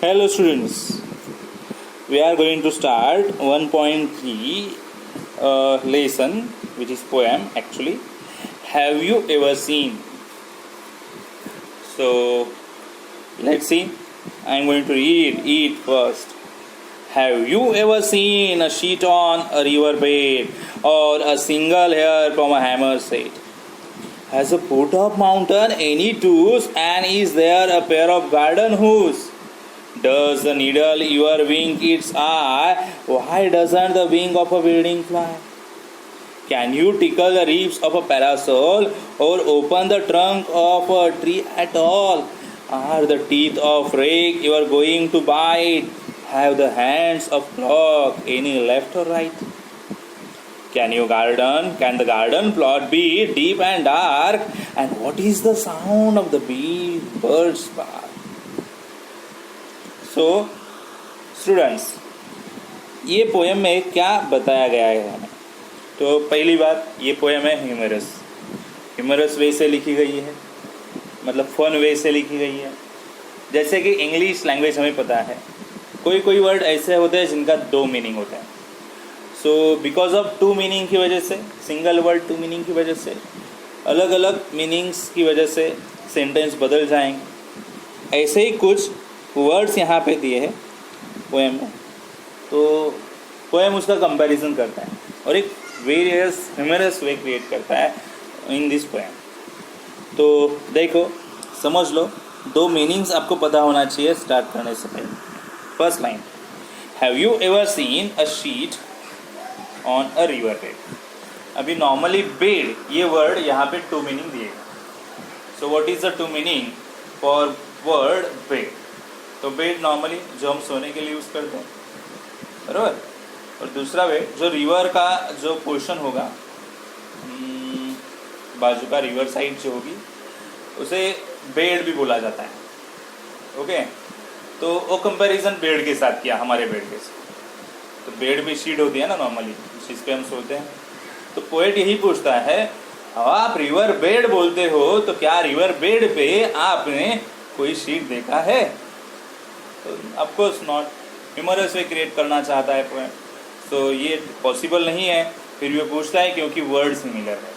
Hello students, we are going to start 1.3 lesson which is poem actually. Have you ever seen? So let's see. I am going to read it first. Have you ever seen a sheet on a river bed or a single hair from a hammer's head? Has a foot of mountain any toes, and is there a pair of garden hose? Does the needle ever wink its eye? Why doesn't the wing of a building fly? Can you tickle the leaves of a parasol or open the trunk of a tree at all? Are the teeth of rake ever going to bite? Have the hands of clock any left or right? Can the garden plot be deep and dark? And what is the sound of the bird's bark? So students, ये poem में क्या बताया गया है हमें? तो पहली बात, ये पोएम है ह्यूमरस वे से लिखी गई है, मतलब फन वे से लिखी गई है। जैसे कि इंग्लिश लैंग्वेज हमें पता है, कोई कोई वर्ड ऐसे होते हैं जिनका दो मीनिंग होता है। So because of two meaning की वजह से, सिंगल वर्ड टू मीनिंग की वजह से, अलग अलग मीनिंग्स की वजह से सेंटेंस बदल जाएंगे। ऐसे ही कुछ वर्ड्स यहाँ पे दिए हैं पोएम में, तो पोएम उसका कंपैरिजन करता है और एक वेरियस ह्यूमरस वे क्रिएट करता है इन दिस पोएम। तो देखो, समझ लो, दो मीनिंग्स आपको पता होना चाहिए स्टार्ट करने से पहले। First line, have you ever seen a sheet on a river bed. अभी नॉर्मली बेड, ये वर्ड यहाँ पे टू मीनिंग दिए। So what is the two meaning for word bed? तो बेड नॉर्मली जो हम सोने के लिए यूज़ करते हैं, बराबर। और दूसरा बेड जो रिवर का जो पोर्शन होगा, बाजू का रिवर साइड जो होगी, उसे बेड भी बोला जाता है। ओके, तो वो कंपैरिजन बेड के साथ किया, हमारे बेड के साथ। तो बेड भी शीट होती है ना नॉर्मली, जिस पे हम सोते हैं। तो पोएट यही पूछता है, आप रिवर बेड बोलते हो, तो क्या रिवर बेड पे आपने कोई शीट देखा है? तो of course not. Humorous way create करना चाहता है पोएम, तो ये पॉसिबल नहीं है। फिर भी पूछता है क्योंकि वर्ड सिमिलर है।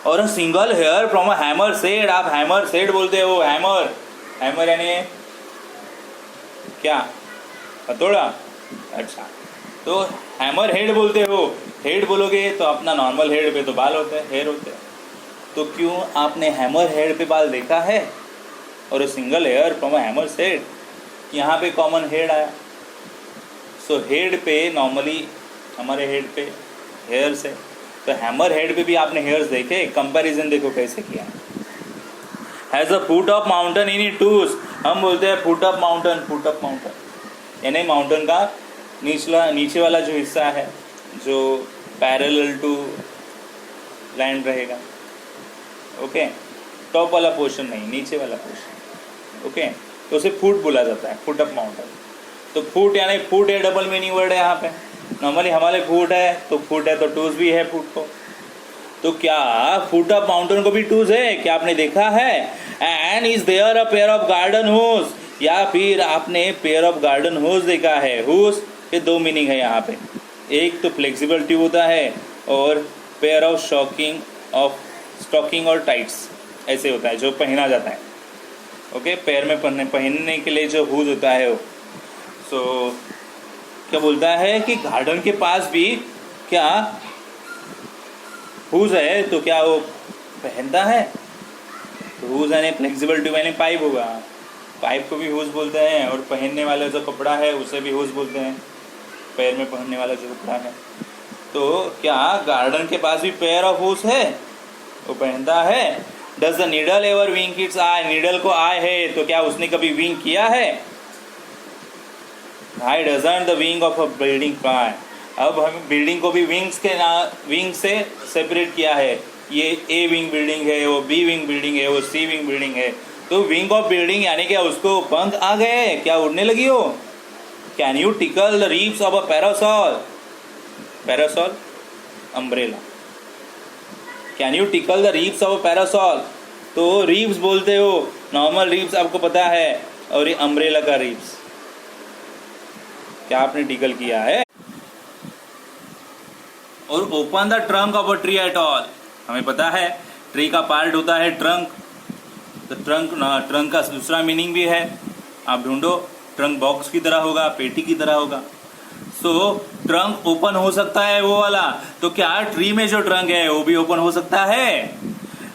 और single hair from a hammer's head, आप हैमर सेड बोलते हो। हैमर यानी क्या? हथौड़ा। अच्छा, तो हैमर हेड बोलते हो। हेड बोलोगे तो अपना नॉर्मल हेड पे तो बाल होते हैं, हेयर होते हैं। तो क्यों आपने हैमर हेड पे बाल देखा है? और single hair from a hammer's head, यहाँ पे कॉमन हेड आया। सो हेड पे नॉर्मली हमारे हेड पे हेयर्स है, तो हैमर हेड पे भी आपने हेयर्स देखे। कंपैरिजन देखो कैसे किया। Has a foot of mountain in it toes, हम बोलते हैं फुट ऑफ माउंटेन यानी माउंटेन का नीचे वाला जो हिस्सा है, जो पैरेलल टू लैंड रहेगा। ओके, टॉप वाला पोर्शन नहीं, नीचे वाला पोर्शन। ओके, तो उसे फुट बोला जाता है, फुट ऑफ माउंटेन। तो फुट यानी फुट है, डबल मीनिंग वर्ड है यहाँ पे। नॉर्मली हमारे फुट है तो फुट है, तो टूज भी है फुट को। तो क्या फुट ऑफ माउंटेन को भी टूज है? क्या आपने देखा है? And is there a pair of garden hose, या फिर आपने पेयर ऑफ गार्डन होज देखा है? होज के दो मीनिंग है यहाँ पे, एक तो फ्लेक्सिबल ट्यूब होता है और पेयर ऑफ स्टॉकिंग और टाइट्स ऐसे होता है जो पहना जाता है। ओके, पैर में पहनने के लिए जो हूज होता है वो। सो क्या बोलता है कि गार्डन के पास भी क्या हूज है, तो क्या वो पहनता है? तो हूज यानी फ्लेक्सिबल ट्यूब यानी पाइप होगा। पाइप को भी हूज बोलते हैं, और पहनने वाला जो कपड़ा है उसे भी हूज बोलते हैं, पैर में पहनने वाला जो कपड़ा है। तो क्या गार्डन के पास भी पेयर ऑफ हूज है? वो पहनता है। Does the needle ever wink its eye, needle को आई है तो क्या उसने कभी विंक किया है? I doesn't the wing of a building fly, अब हम बिल्डिंग को भी विंग से सेपरेट किया है। ये ए विंग बिल्डिंग है, वो बी विंग बिल्डिंग है, वो सी विंग बिल्डिंग है। तो विंग ऑफ बिल्डिंग यानी क्या उसको पंख आ गए, क्या उड़ने लगी हो? Can you tickle the ribs of a parasol umbrella, can you tickle the ribs of a parasol? तो रीव्स बोलते हो, नॉर्मल रीव्स आपको पता है, और ये अम्ब्रेला का रीव्स। क्या आपने टिकल किया है? और open the trunk of a tree at all, हमें पता है ट्री का पार्ट होता है ट्रंक, तो ट्रंक का दूसरा मीनिंग भी है, आप ढूंढो। ट्रंक बॉक्स की तरह होगा, पेटी की तरह होगा। सो ट्रंक ओपन हो सकता है वो वाला, तो क्या ट्री में जो ट्रंक है वो भी ओपन हो सकता है?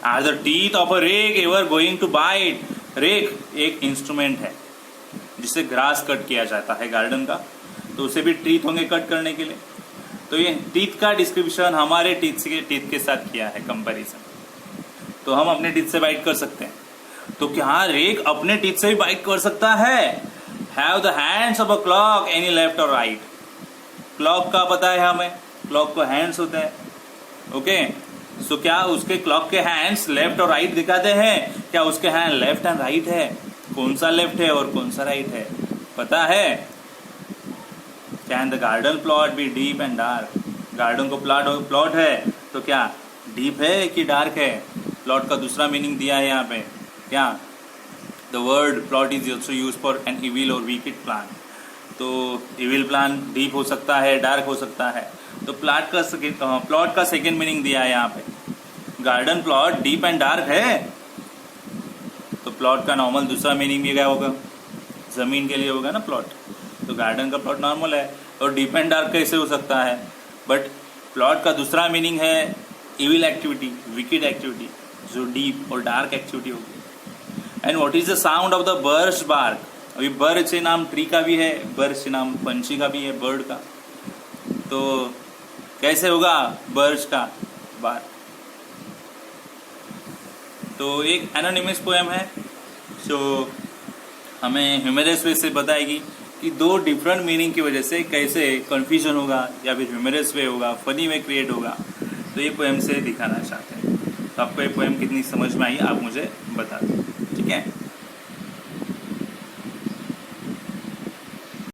Are the teeth of a rake ever going to bite? Rake एक इंस्ट्रूमेंट है जिससे ग्रास कट किया जाता है गार्डन का, तो उसे भी टीथ होंगे कट करने के लिए। तो ये टीथ का डिस्क्रिप्शन हमारे टीथ के साथ किया है कंपैरिजन, तो हम अपने टीथ से बाइट कर सकते हैं। तो क्या रेक अपने टीथ से भी बाइट कर सकता है? Have the hands of a clock any left और राइट? क्लॉक का पता है हमें, क्लॉक को हैंड्स होते हैं, ओके। सो क्या उसके क्लॉक के हैंड्स लेफ्ट और राइट दिखाते हैं? क्या उसके हैंड लेफ्ट एंड राइट है? कौन सा लेफ्ट है और कौन सा राइट है, पता है? Can the garden plot B deep and dark? Garden को प्लॉट है तो क्या डीप है कि डार्क है? प्लॉट का दूसरा मीनिंग दिया है यहाँ पे, क्या? The word plot is also use for an evil और वीकेड प्लान। तो इविल प्लान डीप हो सकता है, डार्क हो सकता है। तो प्लॉट का सेकेंड मीनिंग दिया है यहाँ पे। Garden plot deep and dark है, तो प्लॉट का नॉर्मल दूसरा मीनिंग भी क्या होगा? जमीन के लिए होगा ना प्लॉट। तो गार्डन का प्लॉट नॉर्मल है, और डीप एंड डार्क कैसे हो सकता है? बट प्लॉट का दूसरा मीनिंग है इविल एक्टिविटी, विकेड एक्टिविटी, जो डीप और डार्क एक्टिविटी होगी। And what is the sound of the bird's bark? अभी बर्ड से नाम ट्री का भी है, बर्ड से नाम पंछी का भी है, बर्ड का। तो कैसे होगा बर्ड्स का बार्क? तो एक एनोनिमस पोएम है जो हमें ह्यूमरस वे से बताएगी कि दो डिफरेंट मीनिंग की वजह से कैसे कन्फ्यूजन होगा या फिर ह्यूमरस वे होगा, फनी वे क्रिएट होगा। तो ये पोएम से दिखाना चाहते हैं। तो आपको ये पोएम कितनी समझ में आई आप मुझे बता दो, ठीक है?